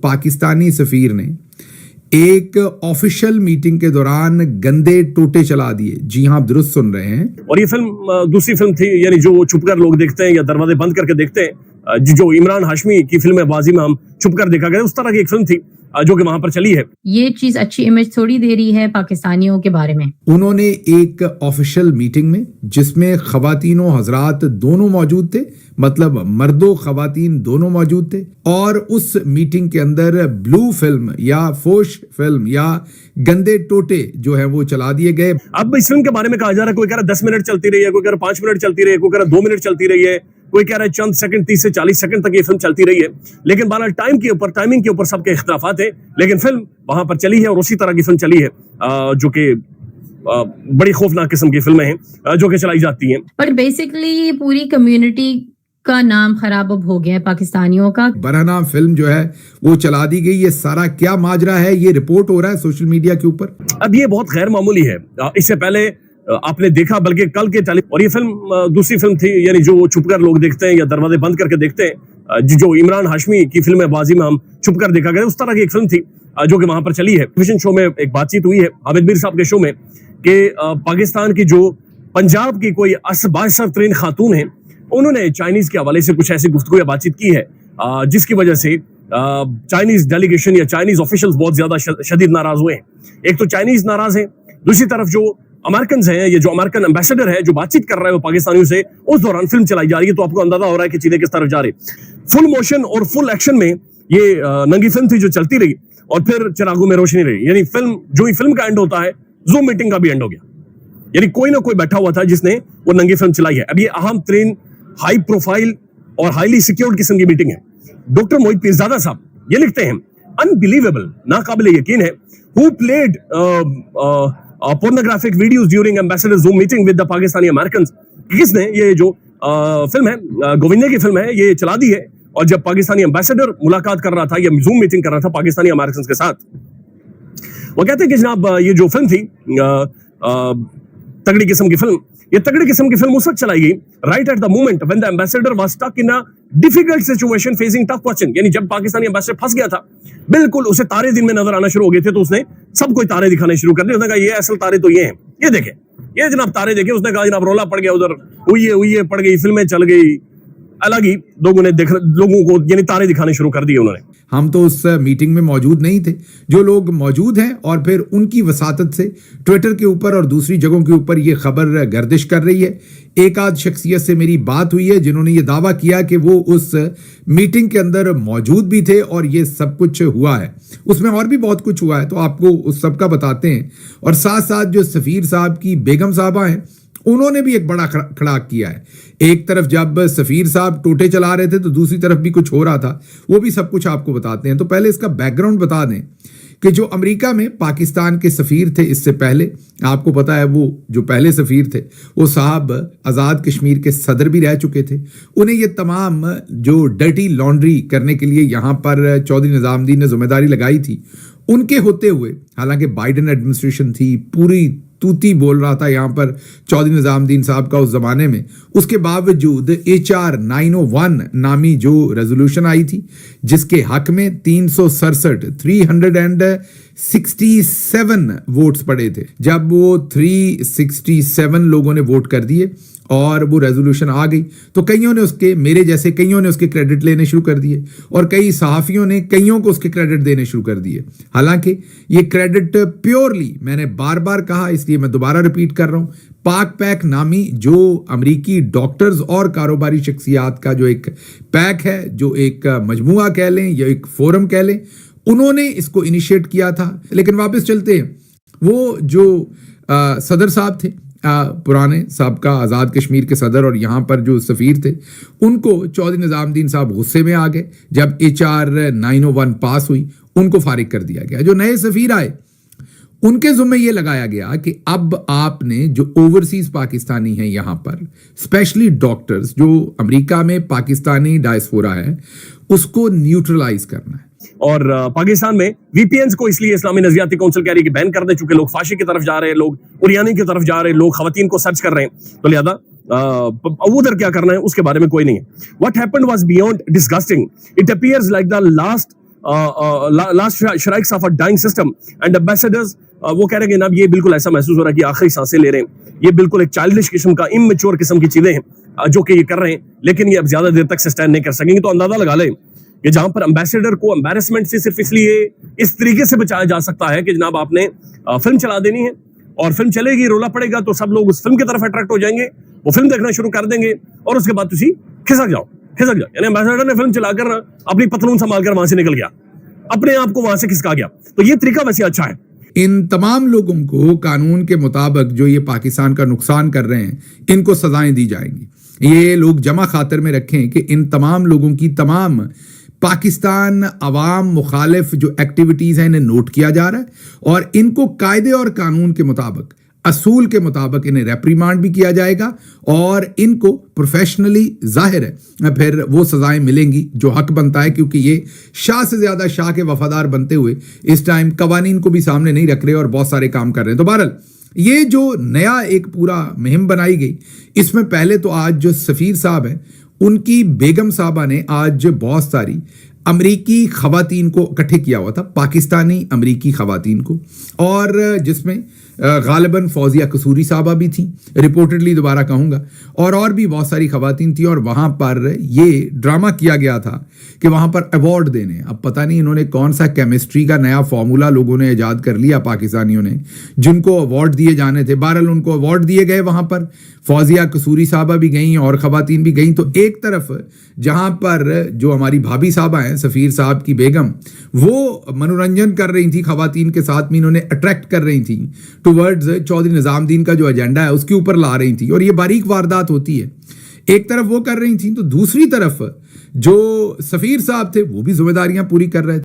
پاکستانی سفیر نے ایک آفیشیل میٹنگ کے دوران گندے ٹوٹے چلا دیے. جی ہاں، آپ درست سن رہے ہیں. اور یہ فلم دوسری فلم تھی، یعنی جو چھپ کر لوگ دیکھتے ہیں یا دروازے بند کر کے دیکھتے ہیں، جو عمران ہاشمی کی فلم بازی میں ہم چھپ کر دیکھا گیا، اس طرح کی ایک فلم تھی جو کہ وہاں پر چلی ہے. یہ چیز اچھی امیج تھوڑی دے رہی ہے پاکستانیوں کے بارے میں. انہوں نے ایک آفیشیل میٹنگ میں جس میں خواتین و حضرات دونوں موجود تھے، مطلب مرد و خواتین دونوں موجود تھے، اور اس میٹنگ کے اندر بلو فلم یا فوش فلم یا گندے ٹوٹے جو ہیں وہ چلا دیے گئے. اب اس فلم کے بارے میں کہا جا رہا ہے، کوئی کہہ رہا ہے 10 منٹ چلتی رہی ہے، کوئی کہہ رہا ہے 5 منٹ چلتی رہی ہے، کوئی کہہ رہا ہے 2 منٹ چلتی رہی ہے، کوئی کہہ رہا ہے چند سیکنڈ، 30 سے 40 سیکنڈ تک یہ فلم چلتی رہی ہے. لیکن بہرحال ٹائمنگ کے اوپر سب کے اختلافات ہیں، لیکن فلم وہاں پر چلی ہے اور اسی طرح کی فلم چلی ہے جو کہ بڑی خوفناک قسم کی فلمیں ہیں جو کہ چلائی جاتی ہیں. پر بیسیکلی پوری کمیونٹی کا نام خراب اب ہو گیا ہے پاکستانیوں کا. برہنہ فلم جو ہے وہ چلا دی گئی. یہ سارا کیا ماجرا ہے، یہ رپورٹ ہو رہا ہے سوشل میڈیا کے اوپر. اب یہ بہت غیر معمولی ہے. اس سے پہلے آپ نے دیکھا، بلکہ کل کے اور یہ فلم دوسری فلم تھی، یعنی جو چھپ کر لوگ دیکھتے ہیں یا دروازے بند کر کے دیکھتے ہیں، جو عمران ہاشمی کی فلم بازی میں ہم چھپ کر دیکھا گیا، اس طرح کی ایک فلم تھی جو کہ وہاں پر چلی ہے. ٹیلیویژن شو میں ایک بات چیت ہوئی ہے عابد میر صاحب کے شو میں کہ پاکستان کی جو پنجاب کی کوئی بااثر ترین خاتون ہیں، انہوں نے چائنیز کے حوالے سے کچھ ایسی گفتگو یا بات چیت کی ہے جس کی وجہ سے چائنیز ڈیلیگیشن یا چائنیز آفیشلز بہت زیادہ شدید ناراض ہوئے ہیں. ایک تو چائنیز ناراض ہیں، دوسری طرف جو امریکنز ہیں، یہ جو امریکن ایمبیسڈر ہے جو بات چیت کر رہا ہے وہ پاکستانیوں سے، اس دوران فلم چلائی جا رہی ہے. تو آپ کو اندازہ ہو رہا ہے کہ چیزیں کس طرف جا رہی. فل موشن اور فل ایکشن میں یہ ننگی فلم تھی جو چلتی رہی، اور پھر چراغوں میں روشنی رہی. یعنی فلم کا اینڈ ہوتا ہے، زوم میٹنگ کا بھی اینڈ ہو گیا. یعنی کوئی نہ کوئی بیٹھا ہوا تھا جس نے وہ ننگی فلم چلائی ہے. اب یہ اہم ترین ہائی پروفائل اور ہائیلی سیکیورڈ قسم کی میٹنگ ہے. ڈاکٹر موہت پیرزادہ صاحب یہ لکھتے ہیں، انبیلیویبل، ناقابل یقین ہے، who played pornographic videos during ambassador zoom meeting with the Pakistani Americans. کس نے یہ جو فلم ہے، گووندے کی فلم ہے، یہ چلا دی ہے. اور جب پاکستانی ایمبیسڈر ملاقات کر رہا تھا یا زوم میٹنگ کر رہا تھا پاکستانی امریکنز کے ساتھ، وہ کہتے ہیں کہ جناب یہ جو فلم تھی تگڑی قسم کی فلم، یہ تگڑی قسم کی فلم اس وقت چلائی گئی right at the moment when the ambassador was stuck in a difficult situation facing tough question. یعنی جب پاکستانی ایمبیسڈر پھنس گیا تھا، بالکل اسے تارے دن میں نظر آنا شروع ہو گئے تھے، تو اس نے سب کو تارے دکھانے شروع کر دیے. اس نے کہا یہ اصل تارے تو یہ ہیں، یہ دیکھیں، یہ جناب تارے دیکھیں. اس نے کہا جناب رولا پڑ گیا، ادھر ہوئی پڑ گئی، فلمیں چل گئی، الگ ہی لوگوں کو یعنی تارے دکھانے شروع کر دیے انہوں نے. ہم تو اس میٹنگ میں موجود نہیں تھے. جو لوگ موجود ہیں اور پھر ان کی وساطت سے ٹویٹر کے اوپر اور دوسری جگہوں کے اوپر یہ خبر گردش کر رہی ہے. ایک آدھ شخصیت سے میری بات ہوئی ہے جنہوں نے یہ دعویٰ کیا کہ وہ اس میٹنگ کے اندر موجود بھی تھے اور یہ سب کچھ ہوا ہے. اس میں اور بھی بہت کچھ ہوا ہے، تو آپ کو اس سب کا بتاتے ہیں. اور ساتھ ساتھ جو سفیر صاحب کی بیگم صاحبہ ہیں، انہوں نے بھی ایک بڑا کھڑاک کیا ہے. ایک طرف جب سفیر صاحب ٹوٹے چلا رہے تھے تو دوسری طرف بھی کچھ ہو رہا تھا، وہ بھی سب کچھ آپ کو بتاتے ہیں. تو پہلے اس کا بیک گراؤنڈ بتا دیں کہ جو امریکہ میں پاکستان کے سفیر تھے اس سے پہلے، آپ کو پتا ہے وہ جو پہلے سفیر تھے وہ صاحب آزاد کشمیر کے صدر بھی رہ چکے تھے. انہیں یہ تمام جو ڈرٹی لانڈری کرنے کے لیے یہاں پر چودھری نظام الدین نے ذمہ داری لگائی تھی، ان کے ہوتے ہوئے، حالانکہ بائیڈن ایڈمنسٹریشن تھی، پوری توتی بول رہا تھا یہاں پر چودھری نظام الدین صاحب کا اس زمانے میں، اس کے باوجود HR 901 نامی جو ریزولوشن آئی تھی جس کے حق میں 367 ووٹس پڑے تھے. جب وہ 367 لوگوں نے ووٹ کر دیے اور وہ ریزولوشن آ گئی تو کئیوں نے اس کے، میرے جیسے کئیوں نے اس کے کریڈٹ لینے شروع کر دیے، اور کئی صحافیوں نے کئیوں کو اس کے کریڈٹ دینے شروع کر دیے. حالانکہ یہ کریڈٹ پیورلی، میں نے بار بار کہا اس لیے میں دوبارہ ریپیٹ کر رہا ہوں، پاک پیک نامی جو امریکی ڈاکٹرز اور کاروباری شخصیات کا جو ایک پیک ہے، جو ایک مجموعہ کہہ لیں یا ایک فورم کہہ لیں، انہوں نے اس کو انیشیٹ کیا تھا. لیکن واپس چلتے ہیں، وہ جو صدر صاحب تھے، پرانے سابقہ آزاد کشمیر کے صدر اور یہاں پر جو سفیر تھے، ان کو چودھری نظام الدین صاحب غصے میں آ گئے. جب HR 901 پاس ہوئی ان کو فارغ کر دیا گیا. جو نئے سفیر آئے ان کے ذمہ یہ لگایا گیا کہ اب آپ نے جو اوورسیز پاکستانی ہیں یہاں پر، اسپیشلی ڈاکٹرز جو امریکہ میں پاکستانی ڈائسپورا ہے، اس کو نیوٹرلائز کرنا ہے. اور پاکستان میں وی پی اینز کو اس لیے اسلامی نظریاتی کونسل کہہ رہی ہے کہ بین کر دیں، چونکہ لوگ فاشی کی طرف جا رہے ہیں، لوگ اوریانی کی طرف جا رہے ہیں، لوگ خواتین کو سرچ کر رہے ہیں، تو لہذا ادھر کیا کرنا ہے اس کے بارے میں کوئی نہیں ہے. What happened was beyond disgusting. It appears like the last last strikes of a dying system and ambassadors وہ کہہ رہے ہیں کہ جناب یہ بالکل ایسا محسوس ہو رہا ہے کہ آخری سانسیں لے رہے ہیں, یہ بالکل ایک چائلڈش قسم کا اممیچور قسم کی چیزیں ہیں جو کہ یہ کر رہے ہیں, لیکن یہ اب زیادہ دیر تک سسٹین نہیں کر سکیں گے. تو اندازہ لگا لیں کہ جہاں پر امبیسڈر کو امبیرسمنٹ سے صرف اس لیے اس طریقے سے بچایا جا سکتا ہے کہ جناب آپ نے فلم چلا دینی ہے اور فلم چلے گی, رولا پڑے گا تو سب لوگ اس فلم کی طرف اٹریکٹ ہو جائیں گے, وہ فلم دیکھنا شروع کر دیں گے اور اس کے بعد تسی کھسک جاؤ. یعنی امبیسڈر نے فلم چلا کر اپنی پتلون سنبھال کر وہاں سے نکل گیا, اپنے آپ کو وہاں سے کھسکا گیا. تو یہ طریقہ ویسے اچھا ہے. ان تمام لوگوں کو قانون کے مطابق جو یہ پاکستان کا نقصان کر رہے ہیں ان کو سزائیں دی جائیں گی. یہ لوگ جمع خاطر میں رکھیں کہ ان تمام لوگوں کی تمام پاکستان عوام مخالف جو ایکٹیویٹیز ہیں انہیں نوٹ کیا جا رہا ہے اور ان کو قاعدے اور قانون کے مطابق اصول کے مطابق انہیں ریپریمانڈ بھی کیا جائے گا اور ان کو پروفیشنلی ظاہر ہے پھر وہ سزائیں ملیں گی جو حق بنتا ہے, کیونکہ یہ شاہ سے زیادہ شاہ کے وفادار بنتے ہوئے اس ٹائم قوانین کو بھی سامنے نہیں رکھ رہے اور بہت سارے کام کر رہے ہیں. تو بہرحال یہ جو نیا ایک پورا مہم بنائی گئی, اس میں پہلے تو آج جو سفیر صاحب ہیں ان کی بیگم صاحبہ نے آج بہت ساری امریکی خواتین کو اکٹھے کیا ہوا تھا, پاکستانی امریکی خواتین کو, اور جس میں غالباً فوزیہ قصوری صاحبہ بھی تھیں, رپورٹڈلی دوبارہ کہوں گا, اور بھی بہت ساری خواتین تھیں. اور وہاں پر یہ ڈرامہ کیا گیا تھا کہ وہاں پر ایوارڈ دینے, اب پتہ نہیں انہوں نے کون سا کیمسٹری کا نیا فارمولا لوگوں نے ایجاد کر لیا پاکستانیوں نے, جن کو ایوارڈ دیے جانے تھے. بہرحال ان کو ایوارڈ دیے گئے, وہاں پر فوزیہ قصوری صاحبہ بھی گئیں اور خواتین بھی گئیں. تو ایک طرف جہاں پر جو ہماری بھابھی صاحبہ ہیں سفیر صاحب کی بیگم, وہ منورنجن کر رہی تھی خواتین کے ساتھ میں, انہوں نے اٹریکٹ کر رہی تھیں ٹورڈز چودھری نظام الدین کا جو ایجنڈا ہے اس کے اوپر لا رہی تھیں, اور یہ باریک واردات ہوتی ہے. ایک طرف وہ کر رہی تھیں تو دوسری طرف جو سفیر صاحب تھے وہ بھی ذمہ داریاں پوری کر رہے تھے.